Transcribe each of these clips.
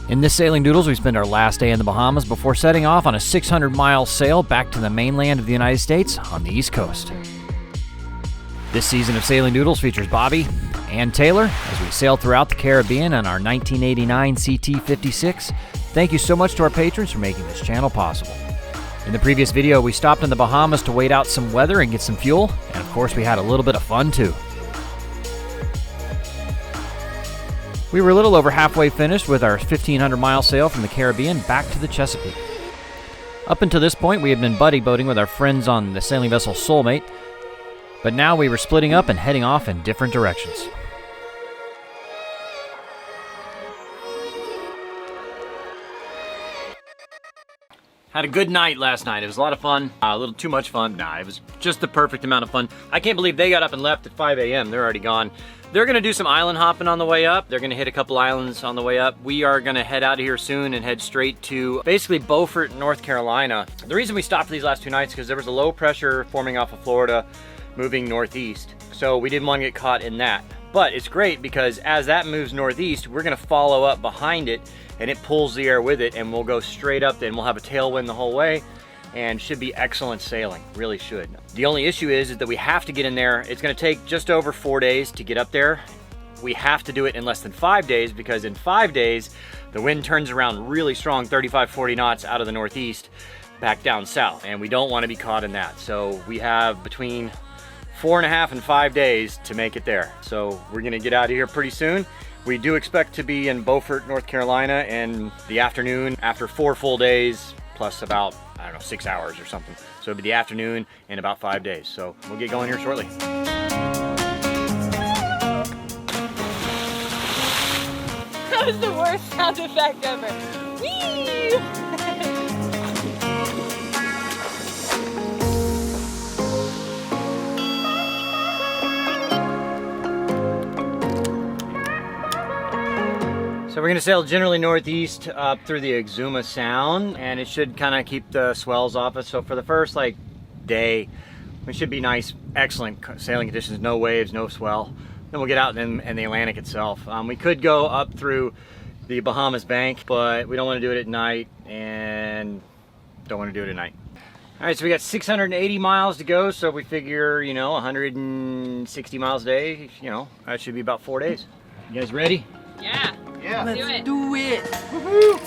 In this Sailing Doodles, we spend our last day in the Bahamas before setting off on a 600-mile sail back to the mainland of the United States on the East Coast. This season of Sailing Doodles features Bobby and Taylor as we sail throughout the Caribbean on our 1989 CT56. Thank you so much to our patrons for making this channel possible. In the previous video, we stopped in the Bahamas to wait out some weather and get some fuel, and of course we had a little bit of fun too. We were a little over halfway finished with our 1,500-mile sail from the Caribbean back to the Chesapeake. Up until this point, we had been buddy boating with our friends on the sailing vessel Soulmate, but now we were splitting up and heading off in different directions. Had a good night last night. It was a lot of fun, a little too much fun. Nah, it was just the perfect amount of fun. I can't believe they got up and left at 5 a.m. They're already gone. They're gonna do some island hopping on the way up. They're gonna hit a couple islands on the way up. We are gonna head out of here soon and head straight to basically Beaufort, North Carolina. The reason we stopped for these last 2 nights is because there was a low pressure forming off of Florida, moving northeast. So we didn't want to get caught in that. But it's great because as that moves northeast, we're gonna follow up behind it and it pulls the air with it and we'll go straight up and we'll have a tailwind the whole way and should be excellent sailing, really should. The only issue is that we have to get in there. It's gonna take just over 4 days to get up there. We have to do it in less than 5 days because in 5 days, the wind turns around really strong, 35, 40 knots out of the northeast, back down south. And we don't wanna be caught in that. So we have between 4.5 and 5 days to make it there. So we're gonna get out of here pretty soon. We do expect to be in Beaufort, North Carolina in the afternoon after 4 full days, plus about, I don't know, 6 hours or something. So it'll be the afternoon in about 5 days. So we'll get going here shortly. That was the worst sound effect ever. Whee! So we're gonna sail generally northeast up through the Exuma Sound, and it should kind of keep the swells off us. So for the first day, we should be nice, excellent sailing conditions, no waves, no swell. Then we'll get out in the Atlantic itself. We could go up through the Bahamas bank, but we don't want to do it at night and don't want to do it at night. All right, so we got 680 miles to go. So we figure, 160 miles a day, that should be about 4 days. You guys ready? Yeah. Yeah. Let's do it. Woohoo!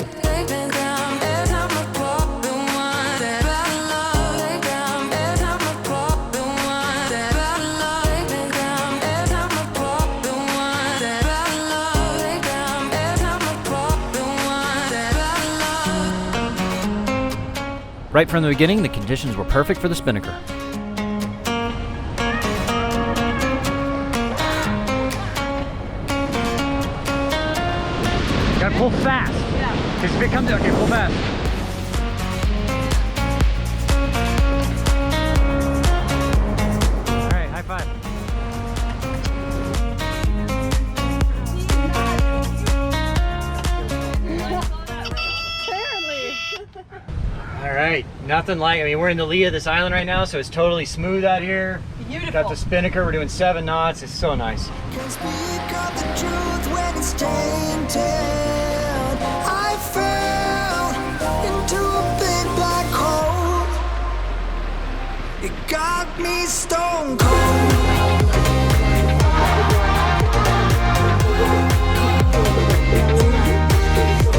Right from the beginning, the conditions were perfect for the spinnaker. Gotta pull fast. Yeah. Because if it comes, okay, pull fast. All right, high five. Apparently. All right, nothing like, we're in the lee of this island right now, so it's totally smooth out here. Beautiful. Got the spinnaker, we're doing 7 knots, it's so nice. Can speak of the truth when it's tainted. I fell into a big black hole. It got me stone cold.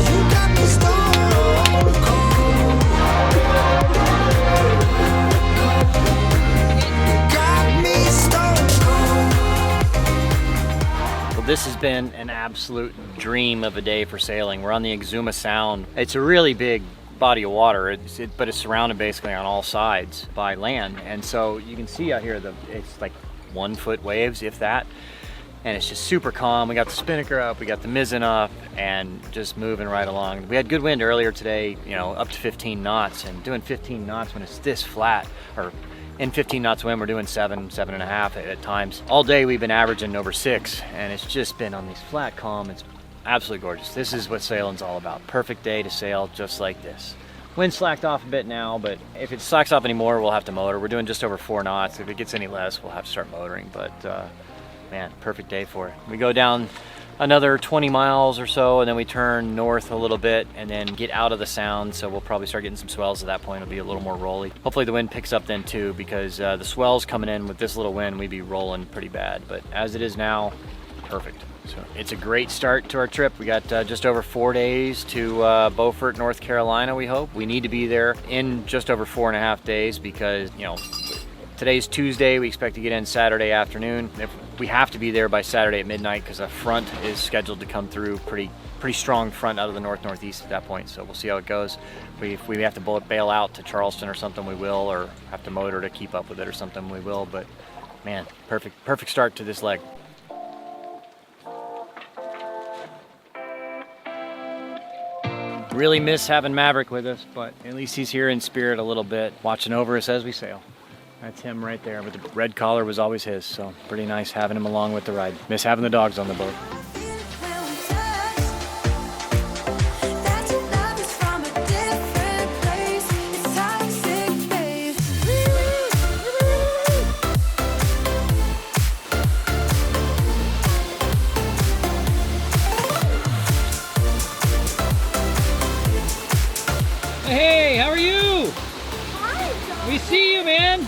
You got me stone cold. You got me stone cold. Well, this has been an absolute dream of a day for sailing. We're on the Exuma Sound. It's a really big body of water, but it's surrounded basically on all sides by land. And so you can see out here, it's like 1 foot waves, if that. And it's just super calm. We got the spinnaker up, we got the mizzen up, and just moving right along. We had good wind earlier today, up to 15 knots, and doing 15 knots when it's this flat, or in 15 knots wind, we're doing 7.5 at times. All day we've been averaging over 6, and it's just been on these flat calm. It's absolutely gorgeous. This is what sailing's all about. Perfect day to sail just like this. Wind slacked off a bit now, but if it slacks off anymore, we'll have to motor. We're doing just over 4 knots. If it gets any less, we'll have to start motoring, but man, perfect day for it. We go down another 20 miles or so, and then we turn north a little bit and then get out of the sound. So we'll probably start getting some swells at that point. It'll be a little more rolly. Hopefully the wind picks up then too, because the swells coming in with this little wind, we'd be rolling pretty bad. But as it is now, perfect. So it's a great start to our trip. We got just over 4 days to Beaufort, North Carolina, we hope. We need to be there in just over 4.5 days because, you know, today's Tuesday. We expect to get in Saturday afternoon. If we have to be there by Saturday at midnight because a front is scheduled to come through, pretty strong front out of the northeast at that point. So we'll see how it goes. If we have to bail out to Charleston or something, we will, or have to motor to keep up with it or something, we will. But man, perfect start to this leg. Really miss having Maverick with us, but at least he's here in spirit a little bit, watching over us as we sail. That's him right there, but the red collar was always his, so pretty nice having him along with the ride. Miss having the dogs on the boat. Hey, how are you? Hi, we see you, man.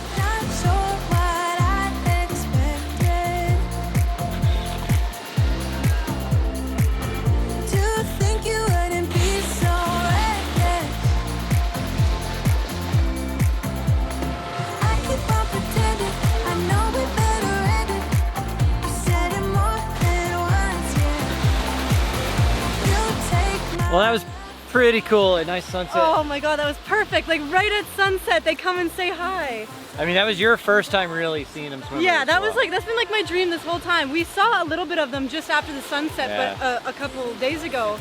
Well, that was pretty cool. A nice sunset. Oh my god, that was perfect. Like right at sunset, they come and say hi. I mean, that was your first time really seeing them swim. Yeah, that was like, that's been like my dream this whole time. We saw a little bit of them just after the sunset, but a couple of days ago.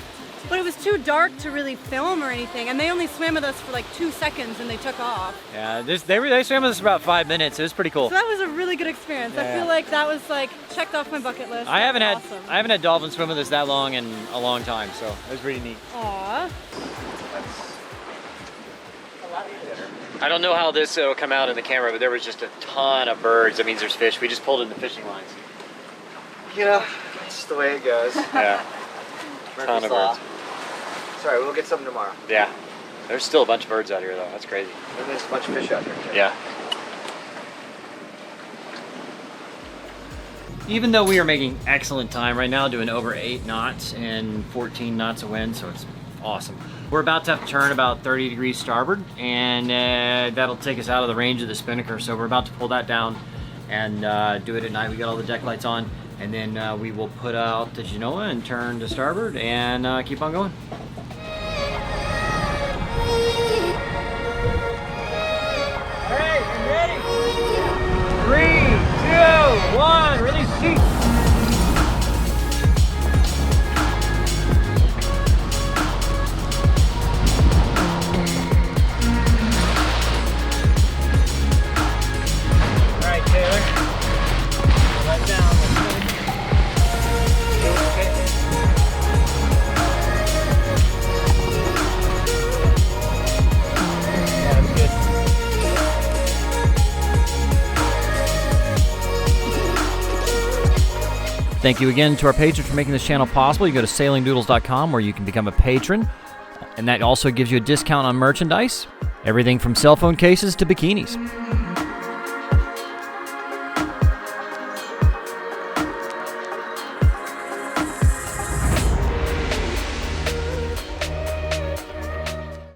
But it was too dark to really film or anything, and they only swam with us for like 2 seconds and they took off. Yeah, they swam with us for about 5 minutes. It was pretty cool. So that was a really good experience. Yeah. I feel like that was like checked off my bucket list. I haven't had dolphins swim with us that long in a long time, so it was pretty neat. Aww. I don't know how this will come out in the camera, but there was just a ton of birds. That means there's fish. We just pulled in the fishing lines. You know, it's just the way it goes. Yeah. Ton of birds. Sorry, we'll get some tomorrow. Yeah. There's still a bunch of birds out here, though. That's crazy. And there's a bunch of fish out here, too. Yeah. Even though we are making excellent time right now, doing over 8 knots and 14 knots of wind, so it's awesome. We're about to have to turn about 30 degrees starboard, and that'll take us out of the range of the spinnaker. So we're about to pull that down and do it at night. We got all the deck lights on, and then we will put out the Genoa and turn to starboard and keep on going. All right, you ready? 3, 2, 1, release seat. Thank you again to our patrons for making this channel possible. You go to sailingdoodles.com where you can become a patron, and that also gives you a discount on merchandise, everything from cell phone cases to bikinis.